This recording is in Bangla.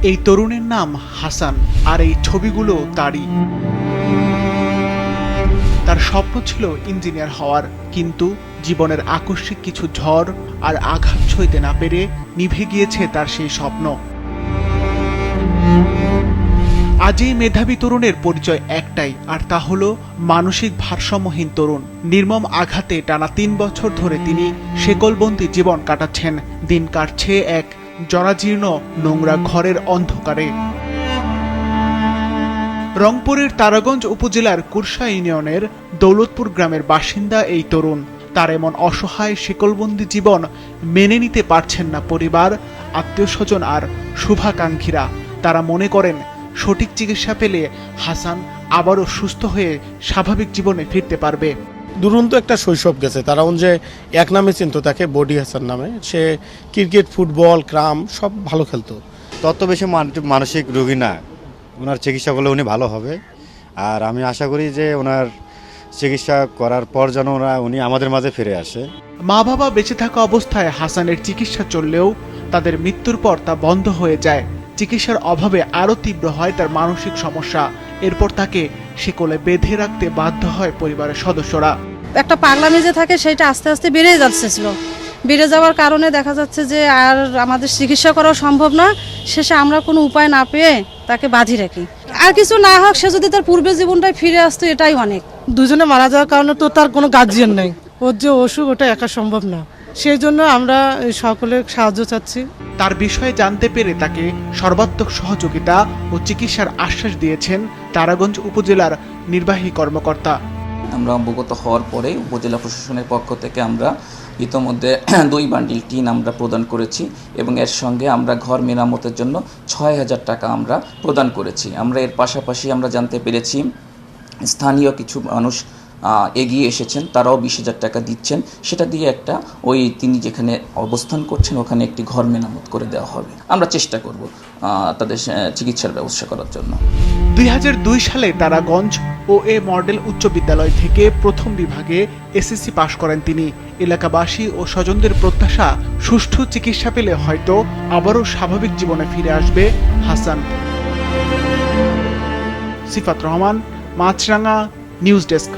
এই তরুণের নাম হাসান, আর এই ছবিগুলো তারই। তার স্বপ্ন ছিল ইঞ্জিনিয়ার হওয়ার, কিন্তু জীবনের আকস্মিক কিছু ঝড় আর আঘাত সইতে না পেরে নিভে গিয়েছে তার সেই স্বপ্ন। আজ এই মেধাবী তরুণের পরিচয় একটাই, আর তা হলো মানসিক ভারসাম্যহীন তরুণ। নির্মম আঘাতে টানা 3 বছর ধরে তিনি শেকলবন্দি জীবন কাটাচ্ছেন। দিন কাটছে এক জরাজীর্ণ নোংরা ঘরের অন্ধকারে। রংপুরের তারাগঞ্জ উপজেলার কুরসা ইউনিয়নের দৌলতপুর গ্রামের বাসিন্দা এই তরুণ। তার এমন অসহায় শিকলবন্দি জীবন মেনে নিতে পারছেন না পরিবার, আত্মীয় স্বজন আর শুভাকাঙ্ক্ষীরা। তারা মনে করেন সঠিক চিকিৎসা পেলে হাসান আবারও সুস্থ হয়ে স্বাভাবিক জীবনে ফিরতে পারবে। দুরন্ত একটা শৈশব গেছে। তারা যে এক নামে চিনত তাকে, বডি হাসান নামে। সে ক্রিকেট, ফুটবল, ক্রাম সব ভালো খেলতো। তত বেশি মানসিক রোগী না, ওনার চিকিৎসা করলে উনি ভালো হবে। আর আমি আশা করি যে ওনার চিকিৎসা করার পর যেন উনি আমাদের মাঝে ফিরে আসে। মা বাবা বেঁচে থাকা অবস্থায় হাসানের চিকিৎসা চললেও তাদের মৃত্যুর পর তা বন্ধ হয়ে যায়। চিকিৎসার অভাবে আরও তীব্র হয় তার মানসিক সমস্যা। এরপর তাকে শিকলে বেঁধে রাখতে বাধ্য হয় পরিবারের সদস্যরা। একটা পাগলামি যে থাকে সেটা আস্তে আস্তে বেড়ে যাচ্ছিল। বেড়ে যাওয়ার কারণে দেখা যাচ্ছে যে আর আমাদের চিকিৎসা করা সম্ভব না। শেষে আমরা কোনো উপায় না পেয়ে তাকে বাঁধি রাখি। আর কিছু না হোক, সে যদি তার পূর্বের জীবনটাই ফিরে আসতো, এটাই অনেক। দুজনে মারা যাওয়ার কারণে তো তার কোনো গার্জিয়ান নেই। ওর যে অসুখ, ওটা একা সম্ভব না। সেই জন্য আমরা সকলের সাহায্য চাচ্ছি। তার বিষয়ে জানতে পেরে তাকে সর্বাত্মক সহযোগিতা ও চিকিৎসার আশ্বাস দিয়েছেন তারাগঞ্জ উপজেলার নির্বাহী কর্মকর্তা। আমরা অবগত হওয়ার পরে উপজেলা প্রশাসনের পক্ষ থেকে আমরা ইতোমধ্যে 2 বান্ডিল টিন আমরা প্রদান করেছি এবং এর সঙ্গে আমরা ঘর মেরামতের জন্য 6,000 টাকা আমরা প্রদান করেছি। আমরা এর পাশাপাশি আমরা জানতে পেরেছি স্থানীয় কিছু মানুষ এগিয়ে এসেছেন, তারাও 20,000 টাকা দিচ্ছেন। সেটা দিয়ে তিনি যেখানে অবস্থান করছেন ওখানে একটি ঘর মেরামত করে দেওয়া হবে। আমরা চেষ্টা করব তাদের চিকিৎসার ব্যবস্থা করার জন্য। 2002 সালে তারাগঞ্জ OA মডেল উচ্চ বিদ্যালয় থেকে প্রথম বিভাগে SSC পাশ করেন তিনি। এলাকাবাসী ও স্বজনদের প্রত্যাশা, সুষ্ঠু চিকিৎসা পেলে হয়তো আবারও স্বাভাবিক জীবনে ফিরে আসবে হাসান। সিফাত রহমান, মাছরাঙা নিউজ ডেস্ক।